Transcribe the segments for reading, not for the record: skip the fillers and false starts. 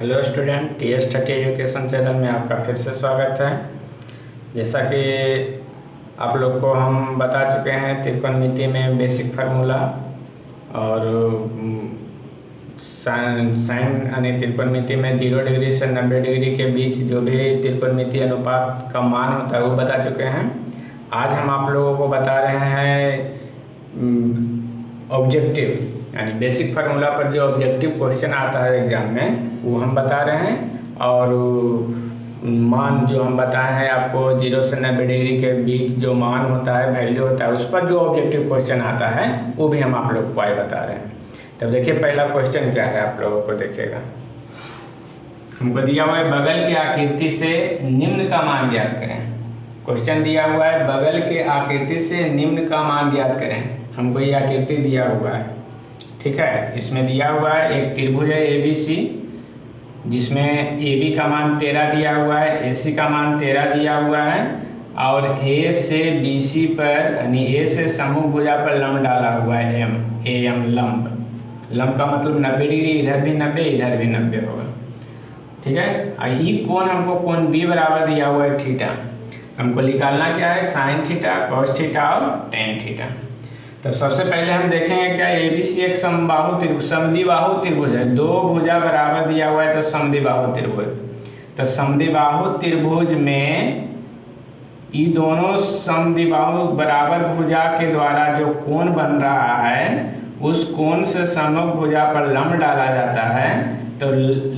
Hello student, TS30 education channel में आपका फिर से स्वागत है। जैसा कि आप लोग को हम बता चुके हैं, त्रिकोणमिति में बेसिक फार्मूला और साइन यानी त्रिकोणमिति में 0 डिग्री से 90 डिग्री के बीच जो भी त्रिकोणमिति अनुपात का मान होता है वो बता चुके हैं। आज हम आप लोगों को बता रहे हैं ऑब्जेक्टिव यानी बेसिक फार्मूला पर जो ऑब्जेक्टिव क्वेश्चन आता है एग्जाम में वो हम बता रहे हैं। और मान जो हम बताए हैं आपको 0 से 90 डिग्री के बीच जो मान होता है, वैल्यू होता है, उस पर जो ऑब्जेक्टिव क्वेश्चन आता है वो भी हम आप लोग को आज बता रहे हैं। तब देखिए पहला क्वेश्चन क्या है, आप लोगों को देखिएगा। हमको दिया हुआ है बगल की आकृति से निम्न का मान ज्ञात करें। क्वेश्चन दिया हुआ है बगल के आकृति से निम्न का मान ज्ञात करें। हमको ये आकृति दिया हुआ है, ठीक है। इसमें दिया हुआ है एक त्रिभुज है ABC, जिसमें AB का मान 13 दिया हुआ है, AC का मान 13 दिया हुआ है और A से BC पर यानी A से समूह भुजा पर लंब डाला हुआ है AM लंब। लंब का मतलब 90 डिग्री, इधर भी 90 इधर भी 90 होगा, ठीक है। और ये कोण हमको कोण B बराबर दिया हुआ है थीटा। हमको निकालना क्या है, साइन थीटा, कॉस थीटा और टेन थीटा। तो सबसे पहले हम देखेंगे क्या ABC एक समद्विबाहु त्रिभुज है। दो भुजा बराबर दिया हुआ है तो समद्विबाहु त्रिभुज। तो समद्विबाहु त्रिभुज में ये दोनों समद्विबाहु बराबर भुजा के द्वारा जो कोण बन रहा है उस कोण से सम्मुख भुजा पर लंब डाला जाता है। तो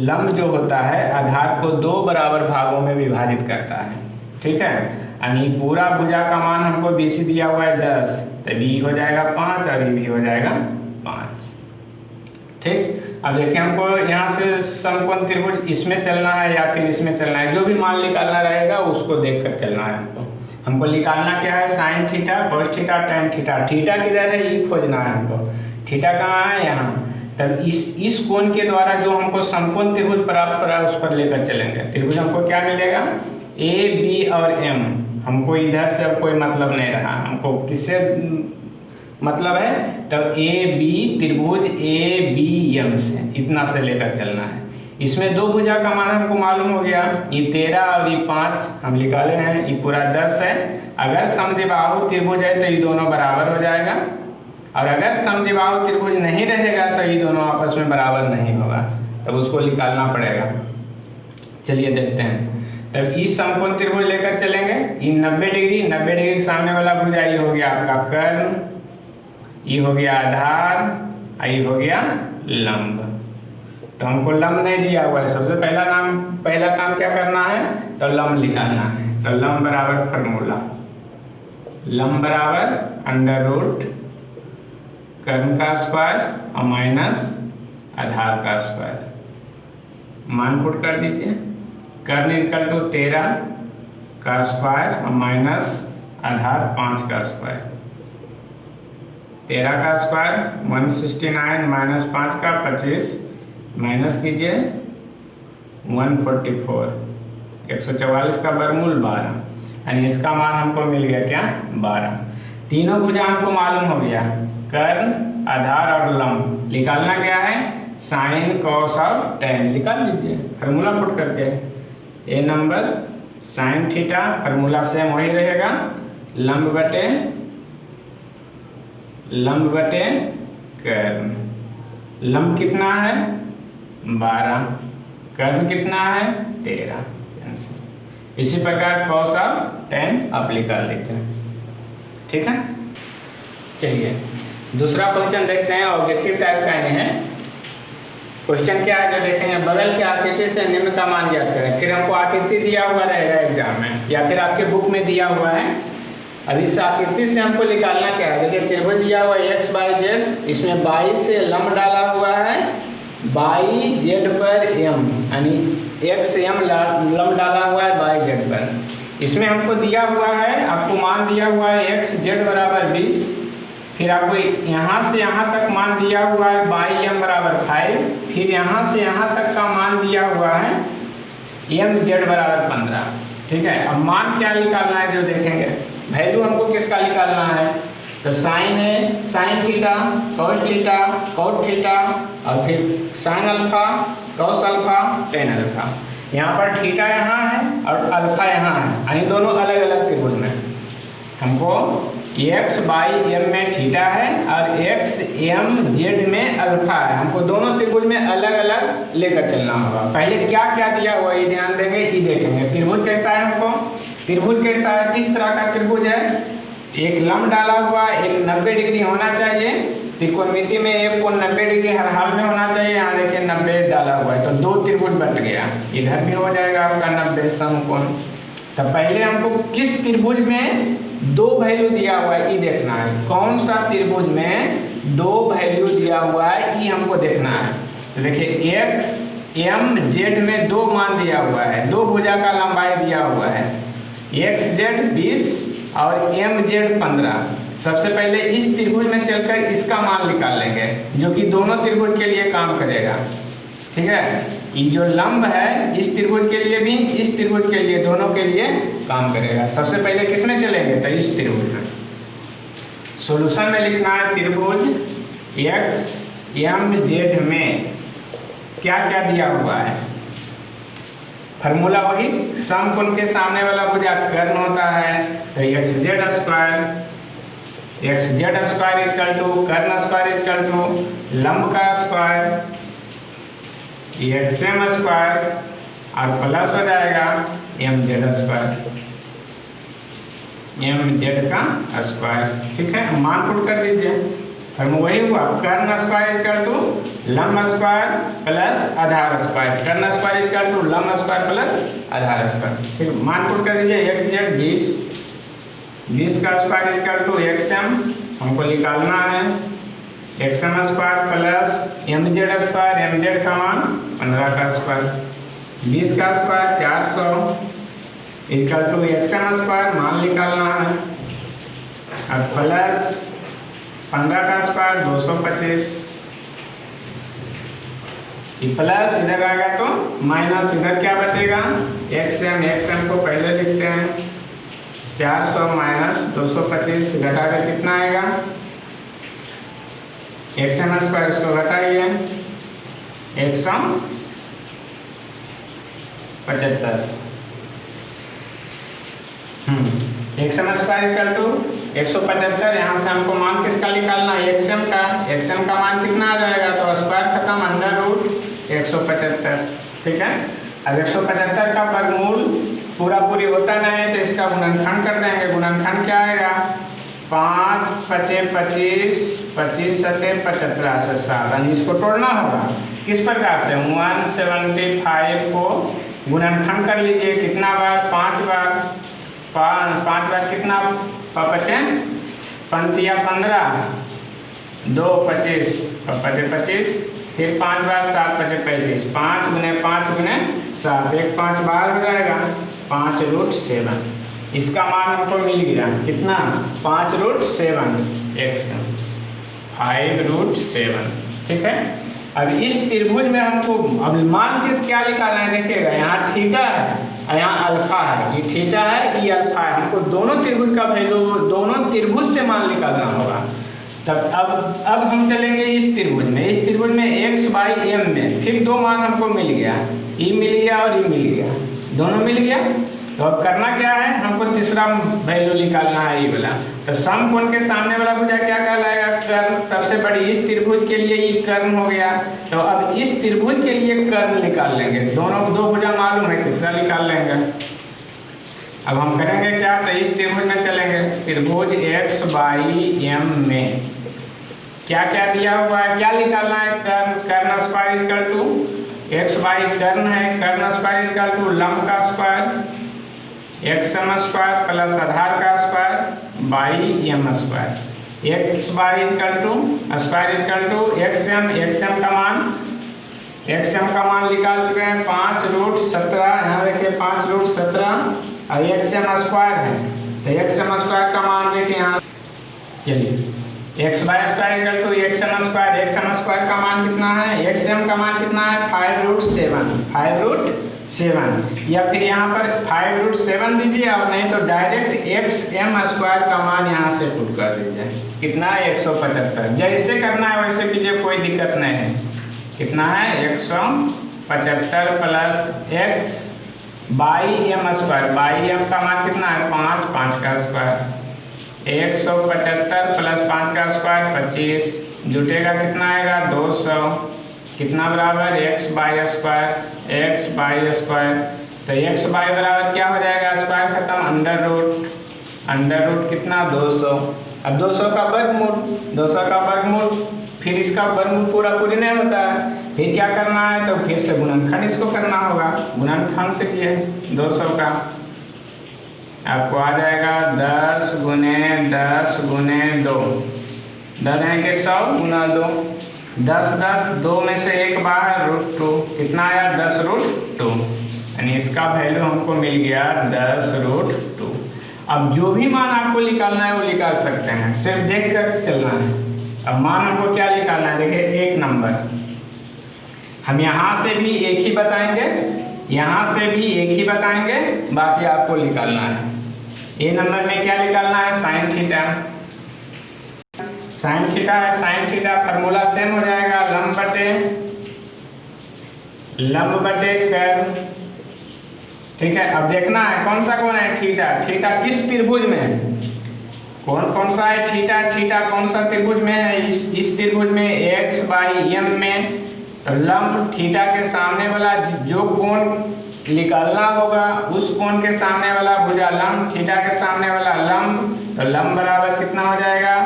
लंब जो होता है आधार को दो बराबर भागों में विभाजित करता है, ठीक है। यानी पूरा भुजा का मान हमको BC दिया हुआ है 10, तो B हो जाएगा 5 और ये भी हो जाएगा 5, ठीक। अब देखिए हमको यहाँ से समकोण त्रिभुज इसमें चलना है या फिर इसमें चलना है, जो भी मान निकालना रहेगा उसको देखकर चलना है। हमको निकालना क्या है, sine theta, cos theta, tan theta. Theta किधर है ये खोजना है हमको। थीटा कहाँ है, यहाँ। तब इस कोण के द्वारा जो हमको समकोण त्रिभुज प्राप्त हो रहा है उस पर लेकर चलेंगे। त्रिभुज हमको क्या मिलेगा, AB और M। हमको इधर से अब कोई मतलब नहीं रहा, हमको किससे मतलब है, तब AB त्रिभुज ABM से इतना से लेकर चलना है। इसमें दो भुजा का मान हमको मालूम हो गया, ये 13 और ये 5 हम निकाले हैं, ये पूरा 10 है। अगर समद्विबाहु त्रिभुज है तो ये दोनों बराबर हो जाएगा, और अगर समद्विबाहु त्रिभुज नहीं रहेगा तो ये दोनों आपस में बराबर नहीं होगा, तब उसको निकालना पड़ेगा। चलिए देखते हैं। तब इस समकोण त्रिभुज लेकर चलेंगे। ये 90 डिग्री के सामने वाला भुजा ये हो गया आपका कर्ण, ये हो गया आधार, ये हो गया लंब। तो हमको लंब नहीं दिया हुआ है, सबसे पहला काम क्या करना है, तो लंब निकालना है। तो लंब बराबर फार्मूला, लंब बराबर अंडर रूट कर्ण का स्क्वायर और माइनस आधार का स्क्वायर। मान पुट कर दीजिए। कर्ण इक्वल टू 13 का स्क्वायर और माइनस आधार 5 का स्क्वायर। 13 का स्क्वायर 169 माइनस 5 का 25, माइनस कीजिए 144, 144 का वर्गमूल 12, यानी इसका मान हमको मिल गया क्या, 12। तीनों भुजा हमको मालूम हो गया, कर्ण, आधार और लंब। निकालना क्या है, साइन, कॉस और टेन। निकाल लीजिए फार्मूला पुट करके। A number sine theta, formula same वही रहेगा, लंब बटे कर्ण। लंब कितना है 12, कर्ण कितना है 13। इसी प्रकार कॉस और टेन आप निकाल लेते हैं, ठीक है। चलिए दूसरा क्वेश्चन देखते हैं, ऑब्जेक्टिव टाइप का ही है। क्वेश्चन क्या है जो देखेंगे, बगल की आकृति से निम्न का मान ज्ञात करें। फिर हमको आकृति दिया हुआ रहेगा एग्जाम में या फिर आपके बुक में दिया हुआ है। अब इस आकृति से हमको निकालना क्या है, देखिए त्रिभुज दिया हुआ है XYZ, इसमें बाई से लंब डाला हुआ है, बाई Z पर M, यानी XM लंब डाला हुआ है बाई Z पर। इसमें हमको दिया हुआ है, आपको मान दिया हुआ है XZ बराबर 20, फिर आपको यहाँ से यहाँ तक मान दिया हुआ है बाई M बराबर 5, फिर यहाँ से यहाँ तक का मान दिया हुआ है MZ बराबर 15, ठीक है। अब मान क्या निकालना है जो देखेंगे, वैल्यू हमको किसका निकालना है, तो साइन है sine theta, cos theta, cot theta, और फिर sine alpha, cos alpha, tan alpha. यहाँ पर थीटा यहाँ है और अल्फा यहाँ है, यानी दोनों अलग अलग त्रिभुज में। हमको एक्स बाई एम में थीटा है और एक्स एम जेड में अल्फा है। हमको दोनों त्रिभुज में अलग अलग लेकर चलना होगा। पहले क्या क्या दिया हुआ ये ध्यान देंगे, ये देखेंगे। त्रिभुज कैसा है, हमको त्रिभुज कैसा है, किस तरह का त्रिभुज है। एक लंब डाला हुआ, एक 90 डिग्री होना चाहिए। त्रिकोणमिति में एक कोण 90 डिग्री हर हाल में होना चाहिए। यहाँ देखिए 90 डाला हुआ है, तो दो त्रिभुज बन गया। इधर भी हो जाएगा आपका 90 समकोण। तो पहले हमको किस त्रिभुज में दो वैल्यू दिया हुआ है ये देखना है। कौन सा त्रिभुज में दो वैल्यू दिया हुआ है ये हमको देखना है। तो देखिए एक्स एम जेड में दो मान दिया हुआ है, दो भुजा का लंबाई दिया हुआ है। एक्स जेड 20 और एम जेड 15। सबसे पहले इस त्रिभुज में चलकर इसका मान निकाल लेंगे, जो कि दोनों त्रिभुज के लिए काम करेगा। ठीक है, ये जो लंब है इस त्रिभुज के लिए भी, इस त्रिभुज के लिए, दोनों के लिए काम करेगा। सबसे पहले किस में चलेंगे, तो इस त्रिभुज में। सॉल्यूशन में लिखना है त्रिभुज एक्स एम जेड में क्या क्या दिया हुआ है। फार्मूला वही, समकोण के सामने वाला भुजा कर्ण होता है। तो X Z square equal to कर्ण स्क्वायर इक्वल टू लंब का स्क्वायर एक्स एम स्क्वायर और प्लस हो जाएगा M Z square, M Z का स्क्वायर। ठीक है, मान पुट कर दीजिए। फिर वही हुआ कर्ण स्क्वायर इक्वल टू लंब स्क्वायर प्लस आधार स्क्वायर, कर्ण स्क्वायर इक्वल टू लंब स्क्वायर प्लस आधार स्क्वायर। ठीक, मान पुट कर दीजिए। एक्स जेड 20 का square equal to X M हमको निकालना है। X M square plus M Z square, M Z का मान 15 का स्क्वायर, 20 का square 400 equal to X M square मान निकालना है और प्लस 15 का स्क्वायर 225। प्लस इधर आएगा तो माइनस, इधर क्या बचेगा एक्स एम को पहले लिखते हैं। 400 माइनस 225 घटाकर कितना आएगा, एक्स एम स्क्वायर, इसको घटाइए 175। X M square equal to 175। यहाँ से हमको मान किसका निकालना है, एक्स एम का। एक्स एम का मान कितना आ जाएगा, तो स्क्वायर खत्म, अंडर रूट 175। ठीक है, अब 175 का वर्गमूल पूरा पूरी होता नहीं है तो इसका गुणनखंड कर देंगे। गुणनखंड क्या आएगा, 5 पचे 25, 25 सते 75 से 7, यानी इसको तोड़ना होगा। किस प्रकार से, 175 को गुणनखंड कर लीजिए। कितना बार, 5 बार। 5 बार कितना, 5 पंतिया 15, 2 25, 25, फिर 5 बार 7 पचे 35, 5 गुने 5 गुने 7, एक 5 बार हो जाएगा 5√7। इसका मान हमको मिल गया कितना, 5√7 एक्स 5√7। ठीक है, अब इस त्रिभुज में हमको अब मान के क्या निकालना है, देखिएगा यहाँ थीटा है और यहाँ अल्फा है। ये थीटा है, ये अल्फा है। हमको दोनों त्रिभुज का वैल्यू, दोनों त्रिभुज से मान निकालना होगा। तब अब हम चलेंगे इस त्रिभुज में। इस त्रिभुज में एक्स बाई एम में फिर दो मान हमको मिल गया, ई मिल गया और ई मिल गया, दोनों मिल गया। तो अब करना क्या है, हमको तीसरा वैल्यू निकालना है ये वाला। तो समकोण के सामने वाला भुजा क्या कहलाएगा, कर्ण। सबसे बड़ी इस त्रिभुज के लिए ये कर्ण हो गया। तो अब इस त्रिभुज के लिए कर्ण निकाल लेंगे। दोनों दो भुजा मालूम है, तीसरा निकाल लेंगे। अब हम करेंगे क्या, तो इस त्रिभुज में चलेंगे। त्रिभुज एक्स बाई एम में क्या क्या दिया हुआ है, क्या निकालना है, कर्ण। कर्ण square equal to X by कर्ण है, कर्ण स्क्वायर इक्वल टू लंब का square X M square plus आधार का square by M square. X by equal to square equal to X M का मान निकाल चुके हैं 5√17। यहाँ देखिए 5√17 और एक्स एम स्क्वायर है, तो एक्स एम स्क्वायर का मान देखिए यहाँ। चलिए X by square equal to X M square. X M square का मान कितना है, एक्स एम का मान कितना है 5√7, 7, या फिर यहाँ पर 5√7 दीजिए, और नहीं तो डायरेक्ट XM² का मान यहाँ से पुट कर दीजिए। कितना है? 175। जैसे करना है वैसे कीजिए, कोई दिक्कत नहीं है। कितना है? 175 plus x by m²। By m का मान कितना है? 5, 5 का स्क्वायर। 175 प्लस 5 का स्क्वायर 25, जुटेगा कितना आएगा? 200। कितना बराबर? x/² तो x बाई बराबर क्या हो जाएगा? स्क्वायर खत्म, अंडर रूट कितना? 200। अब 200 का वर्गमूल, फिर इसका वर्गमूल पूरी नहीं होता है, फिर क्या करना है? तो फिर से गुणनखंड इसको करना होगा। गुणनखंड कीजिए 200 का, आपको आ जाएगा 10 गुने 10 गुने 2, 10 है कि 100 गुना 2, 10 2 में से 1 बाहर, √2। कितना आया? 10√2, यानी इसका वैल्यू हमको मिल गया 10√2। अब जो भी मान आपको निकालना है वो निकाल सकते हैं, सिर्फ देख कर चलना है। अब मान हमको क्या निकालना है? देखिए 1 नंबर, हम यहाँ से भी एक ही बताएंगे, यहाँ से भी एक ही बताएंगे, बाकी आपको निकालना है। ए नंबर में क्या निकालना है? साइन थीटा है। साइन थीटा फार्मूला सेम हो जाएगा, लंब बटे कर्व। ठीक है, अब देखना है कौन सा है? थीटा किस त्रिभुज में है? कौन सा है? थीटा कौन सा त्रिभुज में है? इस त्रिभुज में x/m में। तो लंब थीटा के सामने वाला जो कोण निकालना होगा, उस कोण के सामने वाला भुजा लंब, थीटा के सामने वाला लंब, तो लंब बराबर कितना हो जाएगा?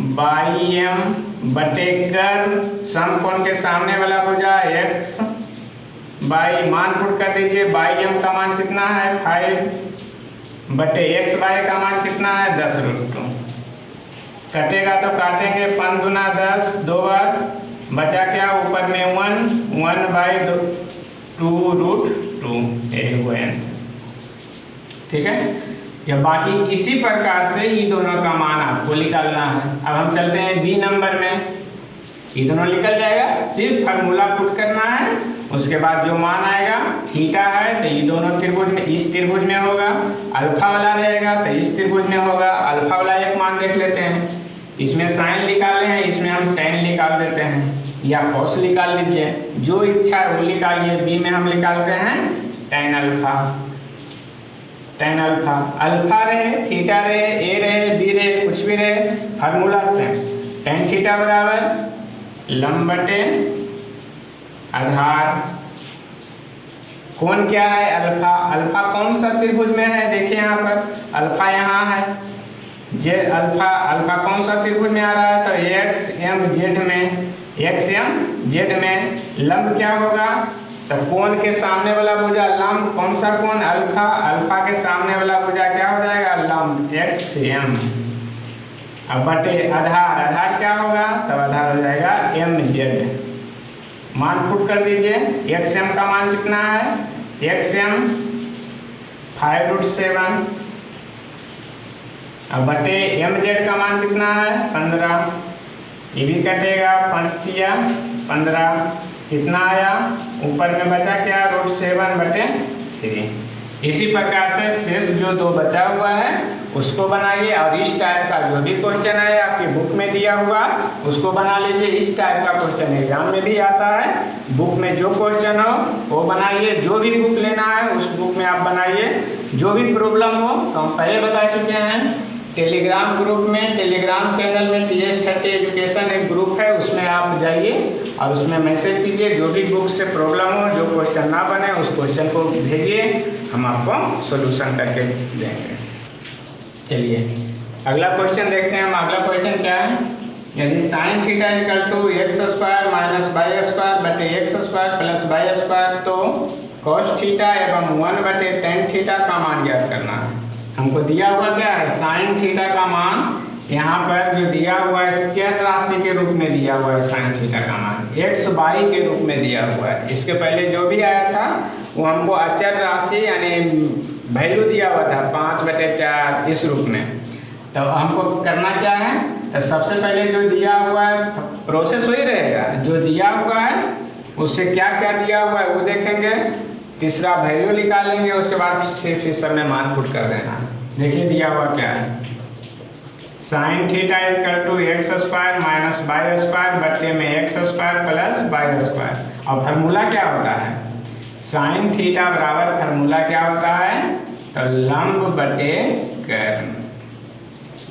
m बटे कर्व, समकोण के सामने वाला भुजा x बाई, मान पुट कर दीजिए, m का मान कितना है? 5 बटे x बाई का मान कितना है? 10√2। कटेगा तो काटेंगे 5 गुना 10, 2 बार, बचा क्या? ऊपर में 1/2√2, यही हुआ आंसर। ठीक है, या बाकी इसी प्रकार से ये दोनों का मान आपको निकालना है। अब हम चलते हैं बी नंबर में। ये दोनों निकल जाएगा, सिर्फ फार्मूला पुट करना है, उसके बाद जो मान आएगा, थीटा है तो ये दोनों त्रिभुज में, इस त्रिभुज में होगा, अल्फा वाला रहेगा तो इस त्रिभुज में होगा। अल्फा वाला एक मान देख लेते हैं, इसमें साइन निकाले हैं, इसमें हम tan निकाल देते हैं, या cos निकाल लीजिए, जो इच्छा है वो निकालिए। बी में हम निकालते हैं tan अल्फा। अल्फा रहे, थीटा रहे, ए रहे, बी रहे, कुछ भी रहे, फार्मूला से tan थीटा बराबर लंब बटे आधार। कोण क्या है? अल्फा कौन सा त्रिभुज में है? देखिए यहाँ पर अल्फा यहाँ है, अल्फा कौन सा त्रिभुज में आ रहा है? तो XMZ में लंब क्या होगा? तो कोण के सामने वाला भुजा लंब, कौन सा कोण? अल्फा के सामने वाला भुजा क्या हो जाएगा? लंब XM। अब बटे आधार क्या होगा? तब आधार हो जाएगा MZ। मान पुट कर दीजिए, XM का मान कितना है? XM 5√7। अब बटे MZ का मान कितना है? 15। ये भी कटेगा, 5 दिया 15, कितना आया? ऊपर में बचा क्या? √7/3। इसी प्रकार से शेष जो 2 बचा हुआ है उसको बनाइए, और इस टाइप का जो भी क्वेश्चन है आपकी बुक में दिया हुआ उसको बना लीजिए। इस टाइप का क्वेश्चन एग्जाम में भी आता है, बुक में जो क्वेश्चन हो वो बनाइए। जो भी बुक लेना है उस बुक में आप बनाइए। जो भी प्रॉब्लम हो तो हम पहले बता चुके हैं, टेलीग्राम ग्रुप में, टेलीग्राम चैनल में TS30 एजुकेशन एक ग्रुप है, उसमें आप जाइए और उसमें मैसेज कीजिए। जो भी बुक से प्रॉब्लम हो, जो क्वेश्चन ना बने उस क्वेश्चन को भेजिए, हम आपको सॉल्यूशन करके देंगे। चलिए अगला क्वेश्चन देखते हैं हम। अगला क्वेश्चन क्या है? यदि sine theta equal to x² minus y² बटे x² प्लस y², तो cos थीटा एवं 1/tan थीटा का मान ज्ञात करना है। हमको दिया हुआ क्या है? साइन थीटा का मान यहाँ पर जो दिया हुआ है चर राशि के रूप में दिया हुआ है। साइन थीटा का मान x/y के रूप में दिया हुआ है। इसके पहले जो भी आया था वो हमको अचर राशि यानी वैल्यू दिया हुआ था 5/4 इस रूप में। तो हमको करना क्या है? तो सबसे पहले जो दिया हुआ है प्रोसेस वही रहेगा, जो दिया हुआ है उससे क्या क्या दिया हुआ है वो देखेंगे। तीसरा वैल्यू निकालेंगे, उसके बाद सिर्फ इस सब में मान पुट कर देना। देखिए दिया हुआ क्या है, sine theta equal to X square minus Y square बटे में X square plus Y square. और फार्मूला क्या होता है, साइन थीटा बराबर फार्मूला क्या होता है, तो लंब बटे कर्ण।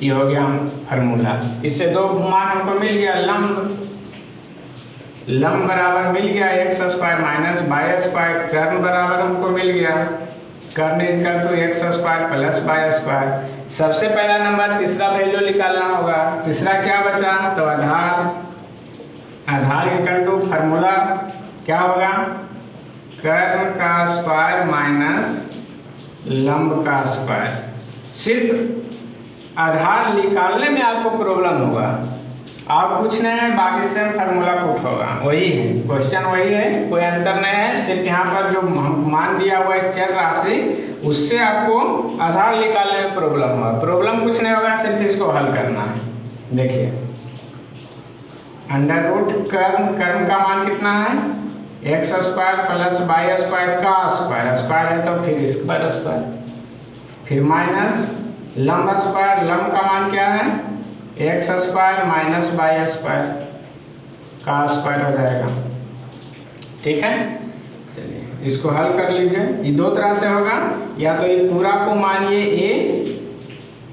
ये हो गया फार्मूला। इससे दो मान हमको मिल गया, लंब बराबर मिल गया X square minus Y square, कर्ण बराबर हमको मिल गया कर्ण equal to X square plus Y square. सबसे पहला नंबर तीसरा वैल्यू निकालना होगा। तीसरा क्या बचा, तो आधार इक्वल टू फार्मूला क्या होगा, कर्ण का स्क्वायर माइनस लंब का स्क्वायर। सिर्फ आधार निकालने में आपको प्रॉब्लम होगा, आप कुछ नहीं है, बाकी से फार्मूला पुट होगा, वही है क्वेश्चन, वही है, कोई अंतर नहीं है। सिर्फ यहाँ पर जो मान दिया हुआ है चर राशि, उससे आपको आधार निकालने में प्रॉब्लम होगा। प्रॉब्लम कुछ नहीं होगा, सिर्फ इसको हल करना है। देखिए अंडर रूट कर्ण का मान कितना है, X square plus Y square का स्क्वायर, स्क्वायर है तो फिर स्क्वायर, फिर माइनस लंब स्क्वायर, लंब का मान क्या है, X square minus Y square का स्क्वायर हो जाएगा। ठीक है, चलिए इसको हल कर लीजिए। ये दो तरह से होगा, या तो ये पूरा को मानिए ए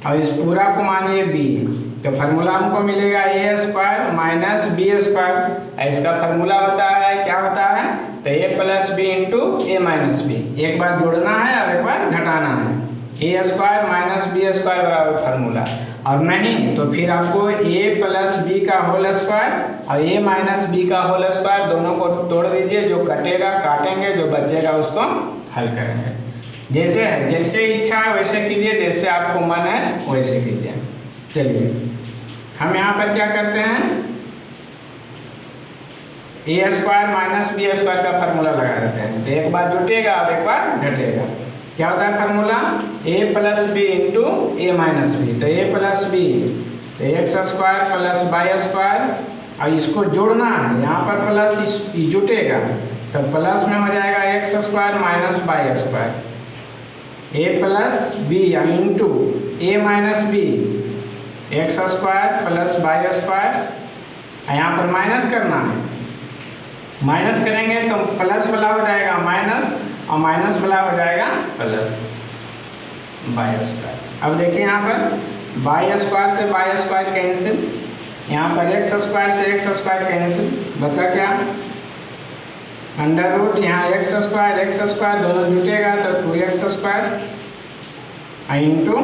और इस पूरा को मानिए बी, तो फार्मूला हमको मिलेगा ए स्क्वायर माइनस बी स्क्वायर। इसका फार्मूला होता है, क्या होता है, तो A plus B into A minus B. एक बार जोड़ना है और एक बार घटाना है। ए स्क्वायर माइनस बी स्क्वायर बराबर फार्मूला, और नहीं तो फिर आपको ए प्लस बी का होल स्क्वायर और ए माइनस बी का होल स्क्वायर दोनों को तोड़ दीजिए, जो कटेगा काटेंगे, जो बचेगा उसको हल करेंगे। जैसे है, जैसे इच्छा है वैसे कीजिए, जैसे आपको मन है वैसे कीजिए। चलिए हम यहाँ पर क्या करते हैं, ए स्क्वायर माइनस बी स्क्वायर का फार्मूला लगा देते हैं। तो एक बार जुटेगा और एक बार घटेगा। क्या होता है formula, A plus B into A minus B, तो ए प्लस बी तो X square plus Y square, और इसको जोड़ना है, यहाँ पर प्लस जुटेगा तो प्लस में हो जाएगा X square minus Y square, A plus B into A minus B X square plus Y square. यहाँ पर माइनस करना है, माइनस करेंगे तो प्लस वाला हो जाएगा माइनस और माइनस वाला हो जाएगा प्लस वाई स्क्वायर। अब देखिए यहाँ पर वाई स्क्वायर से वाई स्क्वायर कैंसिल, यहाँ पर एक्स स्क्वायर से एक्स स्क्वायर कैंसिल, बचा क्या, अंडर रूट यहाँ एक्स स्क्वायर दोनों जुटेगा तो 2x square into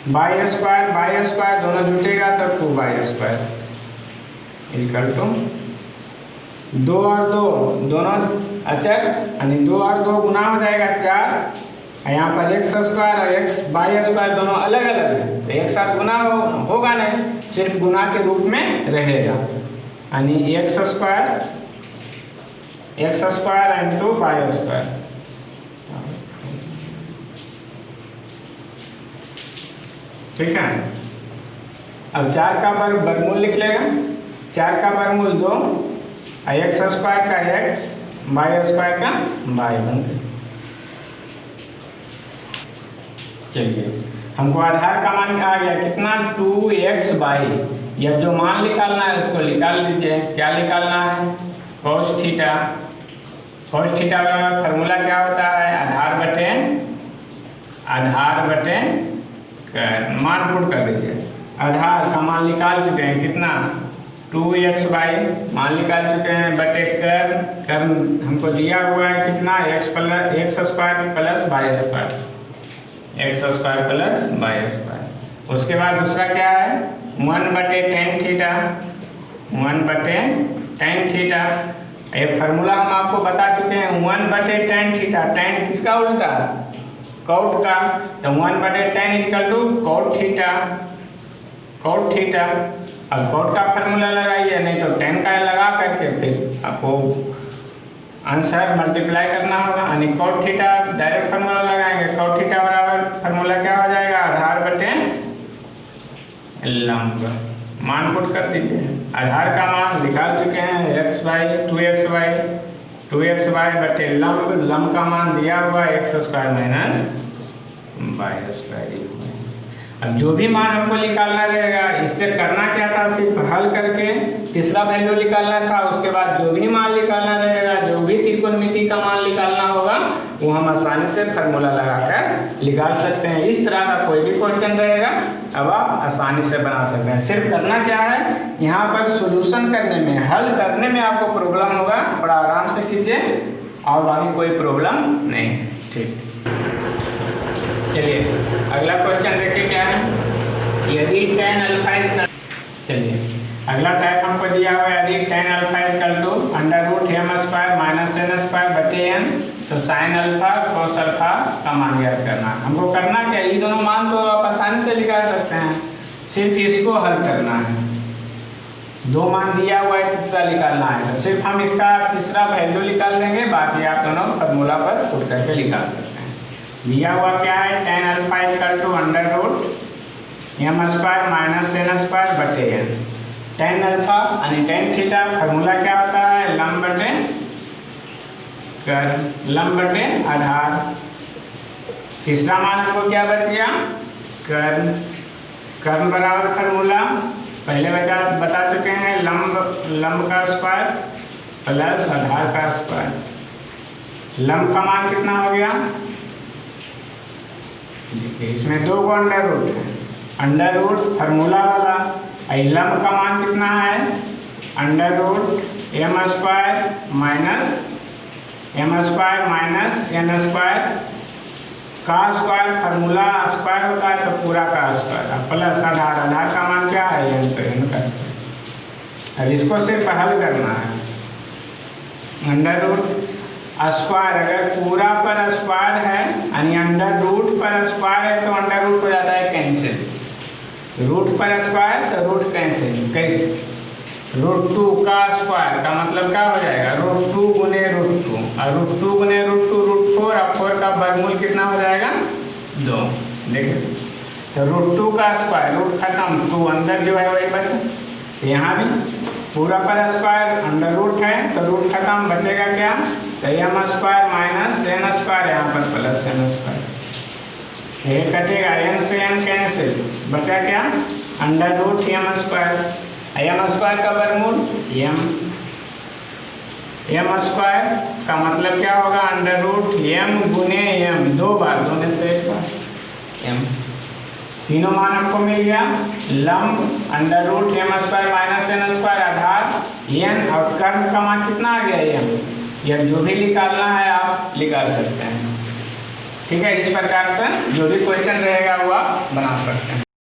Y square दोनों जुटेगा तो 2y स्क्वायर इक्वल टू 2 और 2 दोनों अचर, यानी 2 और 2 गुना हो जाएगा 4। यहाँ पर एक्स स्क्वायर और वाई स्क्वायर दोनों अलग अलग है, तो एक साथ गुना होगा नहीं, सिर्फ गुना के रूप में रहेगा, यानी X square into Y square. ठीक है, अब 4 का वर्गमूल लिख लेगा, 4 का वर्गमूल 2, एक्स स्क्वायर का एक्स, वाई स्क्वायर का वाई बन गया। चलिए हमको आधार का मान आ गया कितना, 2xy। यह जो मान निकालना है उसको निकाल लीजिए। क्या निकालना है, cos थीटा बराबर फार्मूला क्या होता है, आधार बटे मान पुट कर दीजिए। आधार का मान निकाल चुके हैं कितना, 2xy मान निकाल चुके हैं, बटे कर्ण हमको दिया हुआ है कितना, X square plus Y square, X square plus Y square. उसके बाद दूसरा क्या है, 1/tan थीटा। ये फार्मूला हम आपको बता चुके हैं, 1/tan थीटा, tan किसका उल्टा, कॉट का, तो 1/tan equal to cot theta. अब कॉट का फार्मूला लगाइए, नहीं तो tan का लगा करके फिर आपको आंसर मल्टीप्लाई करना होगा, यानी कॉट थीटा डायरेक्ट फार्मूला लगाएंगे। कॉट थीटा बराबर फार्मूला क्या हो जाएगा, आधार बटे लंब। मान पुट कर दीजिए। आधार का मान निकाल चुके हैं, 2xy 2xy बटे लंब का मान दिया हुआ x square minus y square. अब जो भी मान हमको निकालना रहेगा, इससे करना क्या था, सिर्फ हल करके तीसरा वैल्यू निकालना था। उसके बाद जो भी मान निकालना रहेगा, जो भी त्रिकोणमिति का मान निकालना होगा, वो हम आसानी से फार्मूला लगाकर निकाल सकते हैं। इस तरह का कोई भी क्वेश्चन रहेगा अब आप आसानी से बना सकते हैं। सिर्फ करना क्या है, यहाँ पर सोल्यूशन करने में, हल करने में आपको प्रॉब्लम होगा, थोड़ा आराम से कीजिए और बाकी कोई प्रॉब्लम नहीं है। ठीक, चलिए अगला क्वेश्चन देखिए क्या है। यदि tan अल्फा, चलिए अगला टाइप हमको दिया हुआ है, यदि tan alpha equal to √m square minus n square बटे n, तो sin अल्फा cos अल्फा का मान ज्ञात करना। हमको करना क्या, ये दोनों मान तो आप आसानी से निकाल सकते हैं, सिर्फ इसको हल करना है। दो मान दिया हुआ है, तीसरा निकालना है, तो सिर्फ हम इसका तीसरा वैल्यू निकाल देंगे, बाकी आप दोनों फार्मूला पर पुट करके निकाल सकते हैं। दिया हुआ क्या है, tan alpha equal to √m square minus n square बटे n। tan अल्फा यानी tan थीटा फार्मूला क्या होता है, लंब बटे आधार। तीसरा मान हमको क्या बच गया, कर्ण बराबर फार्मूला पहले बता चुके हैं, लंब का स्क्वायर प्लस आधार का स्क्वायर। लंब का मान कितना हो गया, देखिए इसमें दो को अंडर रूट है, अंडर रूट फार्मूला वाला। लंब का मान कितना है, √m square minus n square का स्क्वायर, फार्मूला स्क्वायर होता है तो पूरा का स्क्वायर, प्लस आधार का मान क्या है, n, तो n का स्क्वायर। अब इसको सिर्फ हल करना है। √स्क्वायर अगर पूरा पर स्क्वायर है यानी √रूट पर स्क्वायर है तो √रूट हो जाता है कैंसिल, रूट पर स्क्वायर तो रूट कैंसिल। कैसे, √2 का स्क्वायर का मतलब क्या हो जाएगा, √2 गुने √2, और √2 गुने √2 √4, और 4 का वर्गमूल कितना हो जाएगा, 2। देखिए तो √2 का स्क्वायर, रूट खत्म, 2 अंदर जो है वही बचा। यहाँ भी पूरा पर स्क्वायर √रूट है तो रूट खत्म, बचेगा क्या, तो m square minus n square, यहाँ पर प्लस n स्क्वायर, ये कटेगा, n से n कैंसिल, बचा क्या, √m स्क्वायर। m स्क्वायर का वर्गमूल m स्क्वायर का मतलब क्या होगा, √m गुने m, 2 बार, 2 में से 1 बार m। तीनों मान हमको मिल गया, लंब √m square minus n square, आधार n, और कर्ण का मान कितना आ गया, m। यह जो भी निकालना है आप निकाल सकते हैं। ठीक है, इस प्रकार से जो भी क्वेश्चन रहेगा वो आप बना सकते हैं।